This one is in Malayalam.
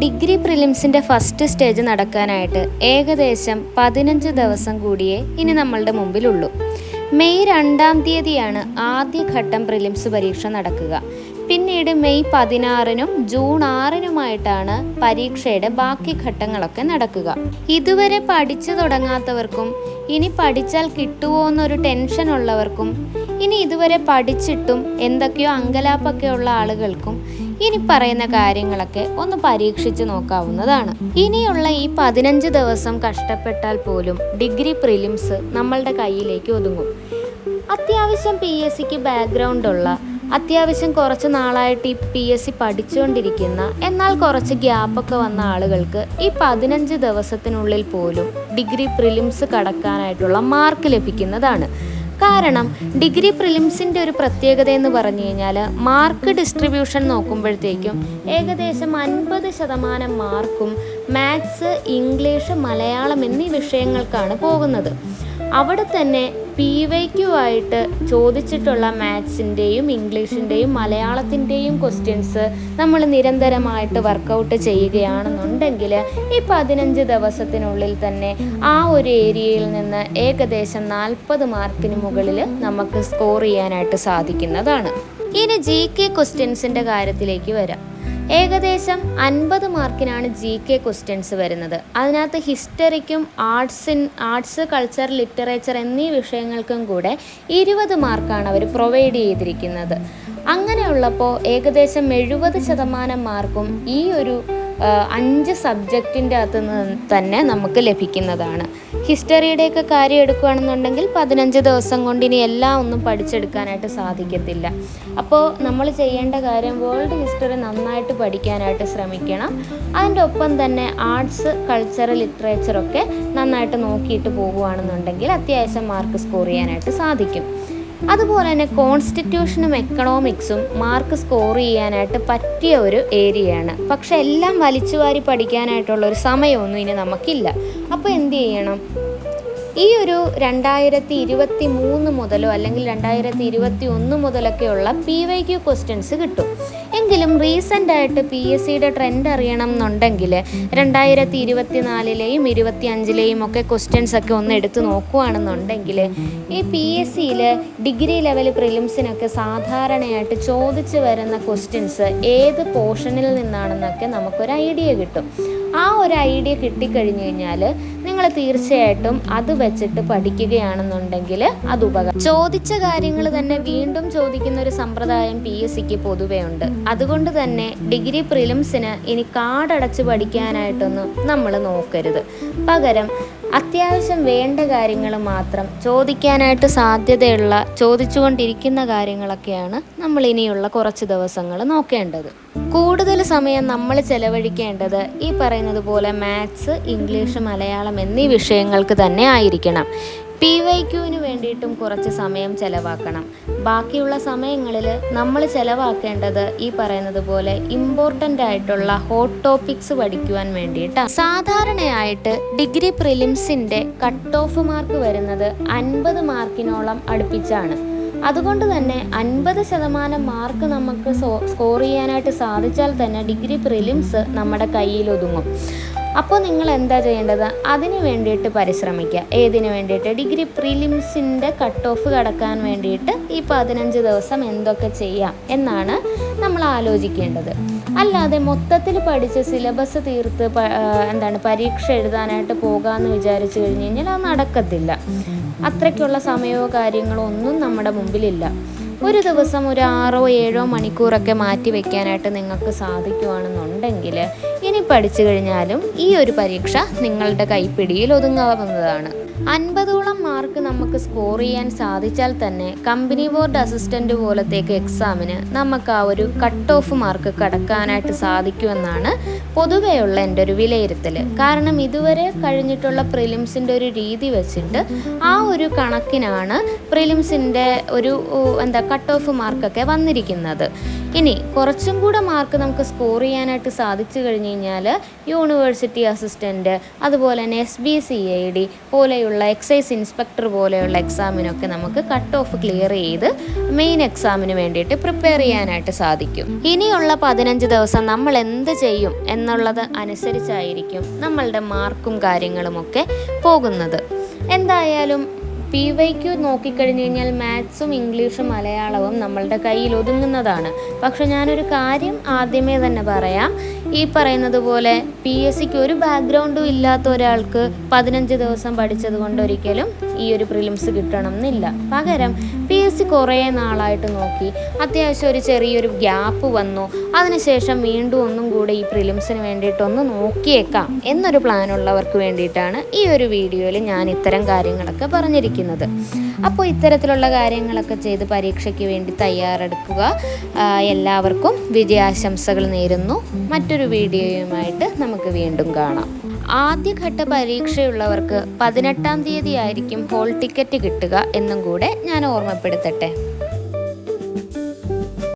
ഡിഗ്രി പ്രിലിംസിൻ്റെ ഫസ്റ്റ് സ്റ്റേജ് നടക്കാനായിട്ട് ഏകദേശം 15 ദിവസം കൂടിയേ ഇനി നമ്മളുടെ മുമ്പിലുള്ളൂ. മെയ് 2-ാം തീയതിയാണ് ആദ്യഘട്ടം പ്രിലിംസ് പരീക്ഷ നടക്കുക. പിന്നീട് മെയ് 16-നും ജൂൺ 6-നുമായിട്ടാണ് പരീക്ഷയുടെ ബാക്കി ഘട്ടങ്ങളൊക്കെ നടക്കുക. ഇതുവരെ പഠിച്ചു തുടങ്ങാത്തവർക്കും ഇനി പഠിച്ചാൽ കിട്ടുമോ എന്നൊരു ടെൻഷൻ ഉള്ളവർക്കും ഇനി ഇതുവരെ പഠിച്ചിട്ടും എന്തൊക്കെയോ അങ്കലാപ്പൊക്കെ ഉള്ള ആളുകൾക്കും ഇനി പറയുന്ന കാര്യങ്ങളൊക്കെ ഒന്ന് പരീക്ഷിച്ച് നോക്കാവുന്നതാണ്. ഇനിയുള്ള ഈ 15 ദിവസം കഷ്ടപ്പെട്ടാൽ പോലും ഡിഗ്രി പ്രിലിംസ് നമ്മളുടെ കയ്യിലേക്ക് ഒതുങ്ങും. അത്യാവശ്യം PSCക്ക് ബാക്ക്ഗ്രൗണ്ട് ഉള്ള, അത്യാവശ്യം കുറച്ച് നാളായിട്ട് ഈ PSC പഠിച്ചുകൊണ്ടിരിക്കുന്ന, എന്നാൽ കുറച്ച് ഗ്യാപ്പൊക്കെ വന്ന ആളുകൾക്ക് ഈ 15 ദിവസത്തിനുള്ളിൽ പോലും ഡിഗ്രി പ്രിലിംസ് കടക്കാനായിട്ടുള്ള മാർക്ക് ലഭിക്കുന്നതാണ്. കാരണം ഡിഗ്രി പ്രിലിംസിൻ്റെ ഒരു പ്രത്യേകത എന്ന് പറഞ്ഞു കഴിഞ്ഞാൽ മാർക്ക് ഡിസ്ട്രിബ്യൂഷൻ നോക്കുമ്പോഴത്തേക്കും ഏകദേശം 50% മാർക്കും മാത്സ്, ഇംഗ്ലീഷ്, മലയാളം എന്നീ വിഷയങ്ങൾക്കാണ് പോകുന്നത്. അവിടെ തന്നെ PYQ ആയിട്ട് ചോദിച്ചിട്ടുള്ള മാത്സിൻ്റെയും ഇംഗ്ലീഷിൻ്റെയും മലയാളത്തിൻ്റെയും ക്വസ്റ്റ്യൻസ് നമ്മൾ നിരന്തരമായിട്ട് വർക്കൗട്ട് ചെയ്യുകയാണെന്നുണ്ടെങ്കിൽ ഈ 15 ദിവസത്തിനുള്ളിൽ തന്നെ ആ ഒരു ഏരിയയിൽ നിന്ന് ഏകദേശം 40 മാർക്കിന് മുകളിൽ നമുക്ക് സ്കോർ ചെയ്യാനായിട്ട് സാധിക്കുന്നതാണ്. ഇനി GK ക്വസ്റ്റ്യൻസിൻ്റെ കാര്യത്തിലേക്ക് വരാം. ഏകദേശം 50 മാർക്കിനാണ് GK ക്വസ്റ്റ്യൻസ് വരുന്നത്. അതിനകത്ത് ഹിസ്റ്ററിക്കും ആർട്സ്, കൾച്ചർ, ലിറ്ററേച്ചർ എന്നീ വിഷയങ്ങൾക്കും കൂടെ 20 മാർക്കാണ് അവർ പ്രൊവൈഡ് ചെയ്തിരിക്കുന്നത്. അങ്ങനെയുള്ളപ്പോൾ ഏകദേശം 70% മാർക്കും ഈ ഒരു 5 സബ്ജക്റ്റിൻ്റെ അകത്ത് നിന്ന് തന്നെ നമുക്ക് ലഭിക്കുന്നതാണ്. ഹിസ്റ്ററിയുടെയൊക്കെ കാര്യം എടുക്കുകയാണെന്നുണ്ടെങ്കിൽ 15 ദിവസം കൊണ്ട് ഇനി എല്ലാം ഒന്നും പഠിച്ചെടുക്കാനായിട്ട് സാധിക്കത്തില്ല. അപ്പോൾ നമ്മൾ ചെയ്യേണ്ട കാര്യം വേൾഡ് ഹിസ്റ്ററി നന്നായിട്ട് പഠിക്കാനായിട്ട് ശ്രമിക്കണം. അതിൻ്റെ ഒപ്പം തന്നെ ആർട്സ്, കൾച്ചർ, ലിറ്ററേച്ചറൊക്കെ നന്നായിട്ട് നോക്കിയിട്ട് പോകുകയാണെന്നുണ്ടെങ്കിൽ അത്യാവശ്യം മാർക്ക് സ്കോർ ചെയ്യാനായിട്ട് സാധിക്കും. അതുപോലെ തന്നെ കോൺസ്റ്റിറ്റ്യൂഷനും എക്കണോമിക്സും മാർക്ക് സ്കോർ ചെയ്യാനായിട്ട് പറ്റിയ ഒരു ഏരിയയാണ്. പക്ഷെ എല്ലാം വലിച്ചുവാരി പഠിക്കാനായിട്ടുള്ള ഒരു സമയമൊന്നും ഇനി നമുക്കില്ല. അപ്പോൾ എന്ത് ചെയ്യണം? ഈ ഒരു 2023 മുതലോ അല്ലെങ്കിൽ 2021 മുതലൊക്കെയുള്ള PYQ ക്വസ്റ്റ്യൻസ് കിട്ടും. എങ്കിലും റീസെൻ്റായിട്ട് PSCയുടെ ട്രെൻഡ് അറിയണം എന്നുണ്ടെങ്കിൽ 2024-ലെയും 2025-ലെയും ഒക്കെ ക്വസ്റ്റ്യൻസ് ഒക്കെ ഒന്ന് എടുത്ത് നോക്കുകയാണെന്നുണ്ടെങ്കിൽ ഈ PSCയിൽ ഡിഗ്രി ലെവൽ പ്രിലിംസിനൊക്കെ സാധാരണയായിട്ട് ചോദിച്ചു വരുന്ന ക്വസ്റ്റ്യൻസ് ഏത് പോർഷനിൽ നിന്നാണെന്നൊക്കെ നമുക്കൊരു ഐഡിയ കിട്ടും. ആ ഒരു ഐഡിയ കിട്ടിക്കഴിഞ്ഞു കഴിഞ്ഞാൽ നിങ്ങൾ തീർച്ചയായിട്ടും അത് വെച്ചിട്ട് പഠിക്കുകയാണെന്നുണ്ടെങ്കിൽ അത് ചോദിച്ച കാര്യങ്ങൾ തന്നെ വീണ്ടും ചോദിക്കുന്ന ഒരു സമ്പ്രദായം PSCക്ക് പൊതുവേ ഉണ്ട്. അതുകൊണ്ട് തന്നെ ഡിഗ്രി പ്രിലിംസിന് ഇനി കാടടച്ച് പഠിക്കാനായിട്ടൊന്നും നമ്മൾ നോക്കരുത്. പകരം അത്യാവശ്യം വേണ്ട കാര്യങ്ങൾ മാത്രം, ചോദിക്കാനായിട്ട് സാധ്യതയുള്ള, ചോദിച്ചുകൊണ്ടിരിക്കുന്ന കാര്യങ്ങളൊക്കെയാണ് നമ്മൾ ഇനിയുള്ള കുറച്ച് ദിവസങ്ങൾ നോക്കേണ്ടത്. കൂടുതൽ സമയം നമ്മൾ ചെലവഴിക്കേണ്ടത് ഈ പറയുന്നത് പോലെ മാത്സ്, ഇംഗ്ലീഷ്, മലയാളം എന്നീ വിഷയങ്ങൾക്ക് തന്നെ ആയിരിക്കണം. PYQവിന് വേണ്ടിയിട്ടും കുറച്ച് സമയം ചെലവാക്കണം. ബാക്കിയുള്ള സമയങ്ങളിൽ നമ്മൾ ചെലവാക്കേണ്ടത് ഈ പറയുന്നത് പോലെ ഇമ്പോർട്ടൻ്റ് ആയിട്ടുള്ള ഹോട്ട് ടോപ്പിക്സ് പഠിക്കുവാൻ വേണ്ടിയിട്ടാണ്. സാധാരണയായിട്ട് ഡിഗ്രി പ്രിലിംസിൻ്റെ കട്ട് ഓഫ് മാർക്ക് വരുന്നത് 50 മാർക്കിനോളം അടുപ്പിച്ചാണ്. അതുകൊണ്ട് തന്നെ 50% മാർക്ക് നമുക്ക് സ്കോർ ചെയ്യാനായിട്ട് സാധിച്ചാൽ തന്നെ ഡിഗ്രി പ്രിലിംസ് നമ്മുടെ കയ്യിൽ ഒതുങ്ങും. അപ്പോൾ നിങ്ങൾ എന്താ ചെയ്യേണ്ടത്? അതിന് വേണ്ടിയിട്ട് പരിശ്രമിക്കുക. ഏതിനു വേണ്ടിയിട്ട്? ഡിഗ്രി പ്രിലിംസിൻ്റെ കട്ട് ഓഫ് കടക്കാൻ വേണ്ടിയിട്ട് ഈ 15 ദിവസം എന്തൊക്കെ ചെയ്യാം എന്നാണ് നമ്മൾ ആലോചിക്കേണ്ടത്. അല്ലാതെ മൊത്തത്തിൽ പഠിച്ച് സിലബസ് തീർത്ത് പരീക്ഷ എഴുതാനായിട്ട് പോകാമെന്ന് വിചാരിച്ചു കഴിഞ്ഞ് കഴിഞ്ഞാൽ അത് നടക്കത്തില്ല. അത്രയ്ക്കുള്ള സമയമോ കാര്യങ്ങളോ ഒന്നും നമ്മുടെ മുമ്പിലില്ല. ഒരു ദിവസം ഒരു 6-7 മണിക്കൂറൊക്കെ മാറ്റി വയ്ക്കാനായിട്ട് നിങ്ങൾക്ക് സാധിക്കുകയാണെന്നുണ്ടെങ്കിൽ ഇനി പഠിച്ചു കഴിഞ്ഞാലും ഈ ഒരു പരീക്ഷ നിങ്ങളുടെ കൈപ്പിടിയിൽ ഒതുങ്ങാവുന്നതാണ്. 50ഓളം മാർക്ക് നമുക്ക് സ്കോർ ചെയ്യാൻ സാധിച്ചാൽ തന്നെ കമ്പനി ബോർഡ് അസിസ്റ്റൻ്റ് പോലത്തേക്ക് എക്സാമിന് നമുക്ക് ആ ഒരു കട്ട് ഓഫ് മാർക്ക് കടക്കാനായിട്ട് സാധിക്കുമെന്നാണ് പൊതുവെയുള്ള എൻ്റെ ഒരു വിലയിരുത്തൽ. കാരണം ഇതുവരെ കഴിഞ്ഞിട്ടുള്ള പ്രിലിംസിൻ്റെ ഒരു രീതി വെച്ചിട്ട് ആ ഒരു കണക്കിനാണ് പ്രിലിംസിൻ്റെ ഒരു കട്ട് ഓഫ് മാർക്കൊക്കെ വന്നിരിക്കുന്നത്. ഇനി കുറച്ചും കൂടെ മാർക്ക് നമുക്ക് സ്കോർ ചെയ്യാനായിട്ട് സാധിച്ചു കഴിഞ്ഞ് കഴിഞ്ഞാൽ യൂണിവേഴ്സിറ്റി അസിസ്റ്റൻറ്റ്, അതുപോലെ തന്നെ SBCID പോലെയുള്ള എക്സൈസ് ഇൻസ്പെക്ടർ പോലെയുള്ള എക്സാമിനൊക്കെ നമുക്ക് കട്ട് ഓഫ് ക്ലിയർ ചെയ്ത് മെയിൻ എക്സാമിന് വേണ്ടിയിട്ട് പ്രിപ്പയർ ചെയ്യാനായിട്ട് സാധിക്കും. ഇനിയുള്ള 15 ദിവസം നമ്മൾ എന്ത് ചെയ്യും എന്നുള്ളത് അനുസരിച്ചായിരിക്കും നമ്മളുടെ മാർക്കും കാര്യങ്ങളുമൊക്കെ പോകുന്നത്. എന്തായാലും PYQ നോക്കിക്കഴിഞ്ഞ് കഴിഞ്ഞാൽ മാത്സും ഇംഗ്ലീഷും മലയാളവും നമ്മളുടെ കയ്യിൽ ഒതുങ്ങുന്നതാണ്. പക്ഷെ ഞാനൊരു കാര്യം ആദ്യമേ തന്നെ പറയാം, ഈ പറയുന്നത് പോലെ PSCക്ക് ഒരു ബാക്ക്ഗ്രൗണ്ടും ഇല്ലാത്ത ഒരാൾക്ക് 15 ദിവസം പഠിച്ചത് കൊണ്ട് ഒരിക്കലും ഈ ഒരു പ്രിലിംസ് കിട്ടണം എന്നില്ല. പകരം PSC കുറേ നാളായിട്ട് നോക്കി, അത്യാവശ്യം ഒരു ചെറിയൊരു ഗ്യാപ്പ് വന്നു, അതിനുശേഷം വീണ്ടും ഒന്നും കൂടെ ഈ പ്രിലിംസിന് വേണ്ടിയിട്ടൊന്ന് നോക്കിയേക്കാം എന്നൊരു പ്ലാനുള്ളവർക്ക് വേണ്ടിയിട്ടാണ് ഈ ഒരു വീഡിയോയിൽ ഞാൻ ഇത്തരം കാര്യങ്ങളൊക്കെ പറഞ്ഞിരിക്കുന്നത്. അപ്പോൾ ഇത്തരത്തിലുള്ള കാര്യങ്ങളൊക്കെ ചെയ്ത് പരീക്ഷയ്ക്ക് വേണ്ടി തയ്യാറെടുക്കുക. എല്ലാവർക്കും വിജയാശംസകൾ നേരുന്നു. മറ്റൊരു വീഡിയോയുമായിട്ട് നമുക്ക് വീണ്ടും കാണാം. ആദ്യഘട്ട പരീക്ഷയുള്ളവർക്ക് 18-ാം തീയതി ആയിരിക്കും ഹോൾ ടിക്കറ്റ് കിട്ടുക എന്നും കൂടെ ഞാൻ ഓർമ്മപ്പെടുത്തട്ടെ.